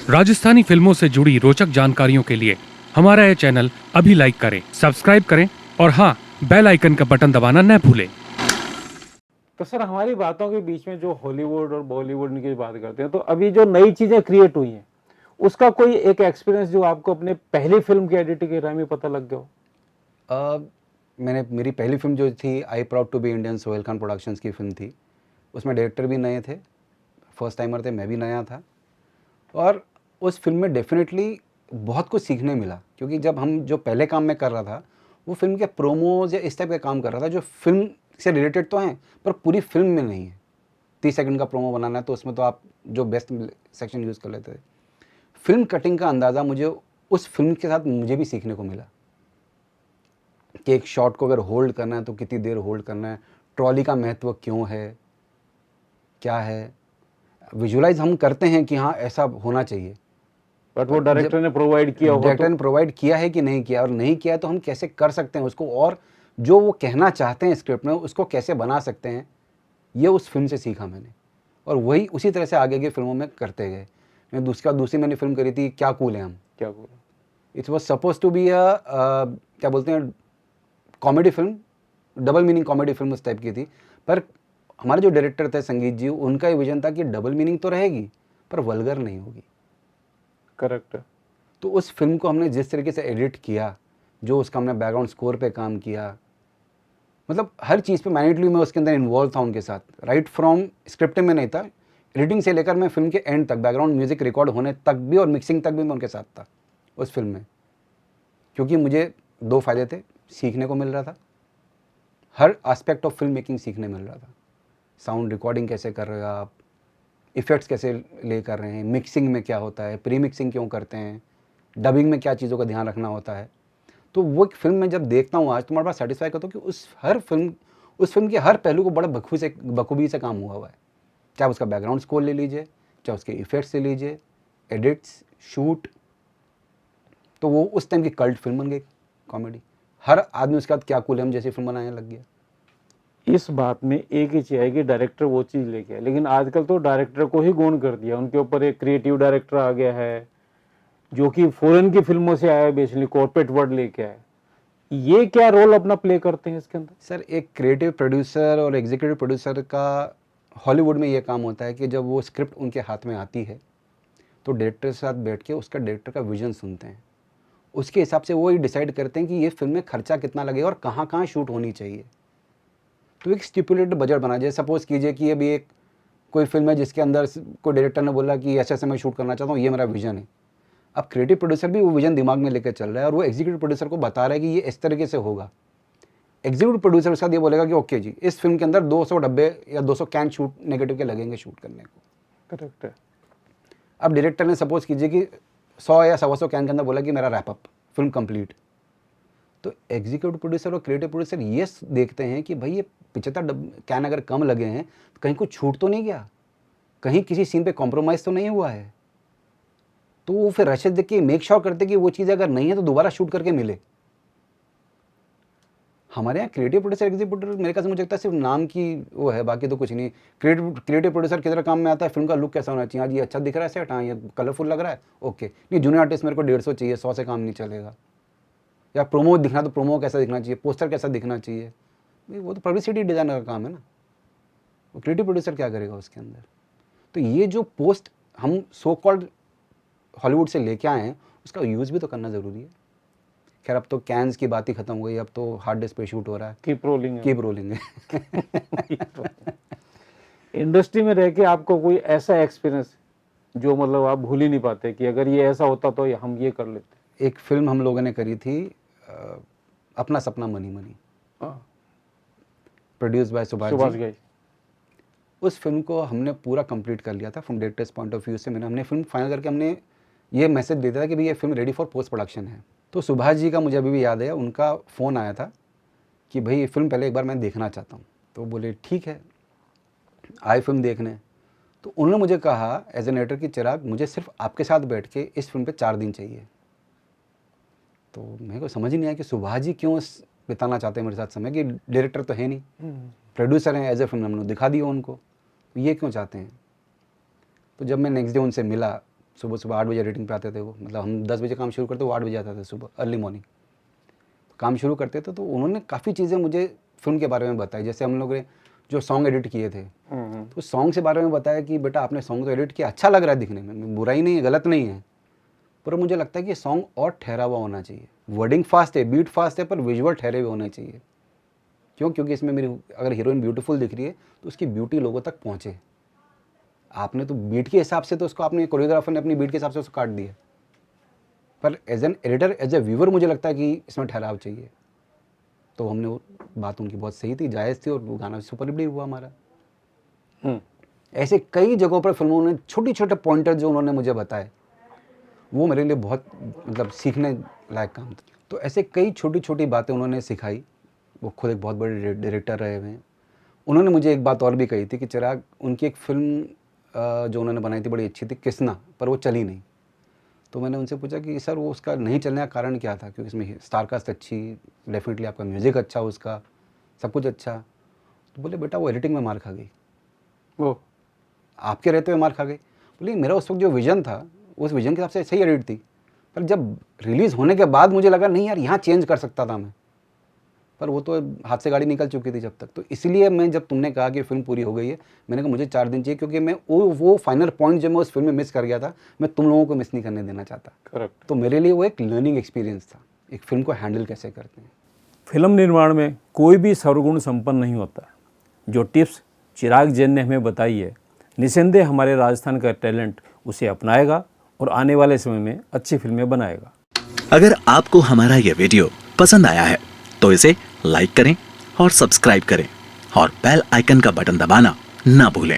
राजस्थानी फिल्मों से जुड़ी रोचक जानकारियों के लिए हमारा यह चैनल अभी लाइक करें, सब्सक्राइब करें और हाँ, बेल आइकन का बटन दबाना न भूलें। तो सर हमारी बातों के बीच में जो हॉलीवुड और बॉलीवुड की बात करते हैं, तो अभी जो नई चीजें क्रिएट हुई हैं उसका कोई एक एक्सपीरियंस जो आपको अपने पहली फिल्म की एडिटिंग के टाइम में पता लग गया हो? मेरी पहली फिल्म जो थी I proud to be Indian, Sohail Khan productions की फिल्म थी। उसमें डायरेक्टर भी नए थे, फर्स्ट टाइमर थे, मैं भी नया था। और उस फिल्म में डेफिनेटली बहुत कुछ सीखने मिला, क्योंकि जब हम जो पहले काम मैं कर रहा था वो फिल्म के प्रोमोज या इस टाइप का काम कर रहा था जो फिल्म से रिलेटेड तो हैं पर पूरी फिल्म में नहीं है। 30 सेकंड का प्रोमो बनाना है तो उसमें तो आप जो बेस्ट सेक्शन यूज़ कर लेते थे। फिल्म कटिंग का अंदाज़ा मुझे उस फिल्म के साथ मुझे भी सीखने को मिला कि एक शॉट को अगर होल्ड करना है तो कितनी देर होल्ड करना है, ट्रॉली का महत्व क्यों है, क्या है। विजुलाइज हम करते हैं कि हाँ ऐसा होना चाहिए, बट वो डायरेक्टर ने प्रोवाइड किया हो डायरेक्टर ने प्रोवाइड किया है कि नहीं किया, और नहीं किया तो हम कैसे कर सकते हैं उसको, और जो वो कहना चाहते हैं स्क्रिप्ट में उसको कैसे बना सकते हैं। ये उस फिल्म से सीखा मैंने, और वही उसी तरह से आगे की फिल्मों में करते गए। मैं दूसरी मैंने फिल्म करी थी क्या कूल है हम। क्या बोला? It was suppose to be क्या बोलते हैं, comedy film, double meaning comedy film उस टाइप की थी। पर हमारे जो डायरेक्टर थे संगीत जी, उनका ये विजन था कि डबल मीनिंग तो रहेगी पर वल्गर नहीं होगी। करेक्ट है। तो उस फिल्म को हमने जिस तरीके से एडिट किया, जो उसका हमने बैकग्राउंड स्कोर पे काम किया, मतलब हर चीज़ पे मैनेटली मैं उसके अंदर इन्वॉल्व था उनके साथ। राइट फ्रॉम स्क्रिप्टिंग में नहीं था, एडिटिंग से लेकर मैं फिल्म के एंड तक, बैकग्राउंड म्यूजिक रिकॉर्ड होने तक भी और मिक्सिंग तक भी मैं उनके साथ था उस फिल्म में। क्योंकि मुझे दो फायदे थे, सीखने को मिल रहा था, हर एस्पेक्ट ऑफ फिल्म मेकिंग सीखने मिल रहा था। साउंड रिकॉर्डिंग कैसे कर रहे हो आप, इफ़ेक्ट्स कैसे ले कर रहे हैं, मिक्सिंग में क्या होता है, प्री मिक्सिंग क्यों करते हैं, डबिंग में क्या चीज़ों का ध्यान रखना होता है। तो वो एक फिल्म में जब देखता हूँ आज तो मेरे पास सेटिस्फाई करता हूँ कि उस फिल्म के हर पहलू को बड़ा बखूबी से काम हुआ है। चाहे उसका बैकग्राउंड स्कोर ले लीजिए, चाहे उसके इफ़ेक्ट्स ले लीजिए, एडिट्स, शूट। तो वो उस टाइम की कल्ट फिल्म बन गई कॉमेडी। हर आदमी उसके बाद क्या कूल है हम जैसी फिल्म बनाने लग गया। इस बात में एक ही चीज है कि डायरेक्टर वो चीज लेके आए, लेकिन आजकल तो डायरेक्टर को ही गौण कर दिया। उनके ऊपर एक क्रिएटिव डायरेक्टर आ गया है जो कि फॉरेन की फिल्मों से आया है, बेसिकली कॉर्पोरेट वर्ड लेके आया है। ये क्या रोल अपना प्ले करते हैं इसके अंदर? सर, एक क्रिएटिव प्रोड्यूसर और एग्जीक्यूटिव प्रोड्यूसर का हॉलीवुड में ये काम होता है कि जब वो स्क्रिप्ट उनके हाथ में आती है तो डायरेक्टर के साथ बैठ के उसका डायरेक्टर का विजन सुनते हैं। उसके हिसाब से वो ये डिसाइड करते हैं कि ये फिल्म में खर्चा कितना लगेगा और कहाँ कहाँ शूट होनी चाहिए। तो एक स्टिपुलेटेड बजट बना, जैसे सपोज कीजिए कि अभी एक कोई फिल्म है जिसके अंदर कोई डायरेक्टर ने बोला कि ऐसे ऐसे मैं शूट करना चाहता हूँ, ये मेरा विजन है। अब क्रिएटिव प्रोड्यूसर भी वो विजन दिमाग में लेकर चल रहा है और वो एग्जीक्यूटिव प्रोड्यूसर को बता रहा है कि ये इस तरीके से होगा। एग्जीक्यूटिव प्रोड्यूसर उसका ये बोलेगा कि ओके जी, इस फिल्म के अंदर 200 डब्बे या 200 कैन शूट नेगेटिव के लगेंगे शूट करने को। करेक्ट है। अब डायरेक्टर ने सपोज कीजिए कि 100 या 125 कैन के अंदर बोला कि मेरा रैपअप फिल्म कंप्लीट। तो एग्जीक्यूटिव प्रोड्यूसर और क्रिएटिव प्रोड्यूसर ये देखते हैं कि भाई ये 75 कैन अगर कम लगे हैं तो कहीं कुछ छूट तो नहीं गया, कहीं किसी सीन पे कॉम्प्रोमाइज़ तो नहीं हुआ है। तो वो फिर रशेद देख के मेक श्योर करते कि वो चीज़ अगर नहीं है तो दोबारा शूट करके मिले। हमारे यहाँ क्रिएटिव प्रोड्यूसर एग्जीक्यूटिव मेरे ख्याल से मुझे लगता है सिर्फ नाम की वो है, बाकी तो कुछ नहीं। क्रिएटिव प्रोड्यूसर किस तरह काम में आता है, फिल्म का लुक कैसा होना चाहिए, आज ये अच्छा दिख रहा है सेट, हाँ ये कलरफुल लग रहा है, ओके। नहीं, जूनियर आर्टिस्ट मेरे को 150 चाहिए, 100 से काम नहीं चलेगा। या प्रोमो दिखना तो प्रोमो कैसा दिखना चाहिए, पोस्टर कैसा दिखना चाहिए, वो तो पब्लिसिटी डिज़ाइनर का काम है ना। वो क्रिएटिव प्रोड्यूसर क्या करेगा उसके अंदर। तो ये जो पोस्ट हम सो कॉल्ड हॉलीवुड से लेके आए हैं उसका यूज़ भी तो करना ज़रूरी है। खैर अब तो कैन्स की बात ही खत्म हो गई, अब तो हार्ड डिस्क पे शूट हो रहा है, कीप रोलिंग है। कीप रोलिंग है। इंडस्ट्री में रह के आपको कोई ऐसा एक्सपीरियंस जो मतलब आप भूल ही नहीं पाते कि अगर ये ऐसा होता तो हम ये कर लेते? एक फिल्म हम लोगों ने करी थी Apna Sapna money money, produce by Subhash ji. उस फिल्म को हमने पूरा कंप्लीट कर लिया था from director's point of view से। हमने फिल्म फाइनल करके हमने ये मैसेज दिया था कि भाई ये film ready for post production है। तो सुभाष जी का मुझे अभी भी याद है, उनका फ़ोन आया था कि भाई ये फिल्म पहले एक बार मैं देखना चाहता हूँ। तो बोले ठीक है, आए फिल्म देखने। तो उन्होंने मुझे कहा एज एन एडिटर कि चिराग, मुझे सिर्फ आपके साथ बैठ के इस फिल्म पे 4 दिन चाहिए। तो मेरे को समझ ही नहीं आया कि सुभाष जी क्यों बिताना चाहते हैं मेरे साथ समय, कि डायरेक्टर तो है नहीं, प्रोड्यूसर हैं, एज ए फिल्म हमने दिखा दिया उनको, तो ये क्यों चाहते हैं। तो जब मैं नेक्स्ट डे उनसे मिला सुबह सुबह 8 बजे एडिटिंग पे आते थे वो, मतलब हम 10 बजे काम शुरू करते वो 8 बजे आते थे सुबह, अर्ली मॉर्निंग काम शुरू करते थे। तो उन्होंने काफ़ी चीज़ें मुझे फिल्म के बारे में बताई। जैसे हम लोग ने जो सॉन्ग एडिट किए थे, तो सॉन्ग के बारे में बताया कि बेटा आपने सॉन्ग तो एडिट किया, अच्छा लग रहा है दिखने में, बुराई नहीं है, गलत नहीं है, पर मुझे लगता है कि सॉन्ग और ठहरा हुआ होना चाहिए। वर्डिंग फास्ट है, बीट फास्ट है, पर विजुअल ठहरे हुए होने चाहिए। क्यों? क्योंकि इसमें मेरी अगर हीरोइन ब्यूटीफुल दिख रही है तो उसकी ब्यूटी लोगों तक पहुँचे। आपने तो बीट के हिसाब से तो उसको, आपने कोरियोग्राफर ने अपनी बीट के हिसाब से उसको काट दिया, पर as an editor, as a viewer मुझे लगता है कि इसमें ठहराव चाहिए। तो हमने वो बात उनकी बहुत सही थी, जायज़ थी, और वो गाना सुपर हिट भी हुआ हमारा। ऐसे कई जगहों पर फिल्मों ने छोटे छोटे पॉइंटर जो उन्होंने मुझे बताए, वो मेरे लिए बहुत मतलब सीखने लायक काम था। तो ऐसे कई छोटी छोटी बातें उन्होंने सिखाई। वो खुद एक बहुत बड़े डायरेक्टर रहे हुए हैं। उन्होंने मुझे एक बात और भी कही थी कि चिराग, उनकी एक फ़िल्म जो उन्होंने बनाई थी बड़ी अच्छी थी, किसना, पर वो चली नहीं। तो मैंने उनसे पूछा कि सर वो उसका नहीं चलने का कारण क्या था? क्योंकि इसमें स्टार कास्ट अच्छी, डेफिनेटली आपका म्यूज़िक अच्छा, उसका सब कुछ अच्छा। तो बोले बेटा वो एडिटिंग में मार खा गई, वो आपके रहते हुए मार खा गई। बोले मेरा उस वक्त जो विज़न था, उस विज़न के हिसाब से सही एडिट थी, पर जब रिलीज़ होने के बाद मुझे लगा नहीं यार यहाँ चेंज कर सकता था मैं, पर वो तो हाथ से गाड़ी निकल चुकी थी जब तक। तो इसलिए मैं, जब तुमने कहा कि फिल्म पूरी हो गई है, मैंने कहा मुझे 4 दिन चाहिए, क्योंकि मैं वो फाइनल पॉइंट जो मैं उस फिल्म में मिस कर गया था, मैं तुम लोगों को मिस नहीं करने देना चाहता। करेक्ट। तो मेरे लिए वो एक लर्निंग एक्सपीरियंस था, एक फिल्म को हैंडल कैसे करते हैं। फिल्म निर्माण में कोई भी सर्वगुण संपन्न नहीं होता। जो टिप्स चिराग जैन ने हमें बताई है, निस्संदेह हमारे राजस्थान का टैलेंट उसे अपनाएगा और आने वाले समय में अच्छी फिल्में बनाएगा। अगर आपको हमारा यह वीडियो पसंद आया है तो इसे लाइक करें और सब्सक्राइब करें और बेल आइकन का बटन दबाना ना भूलें।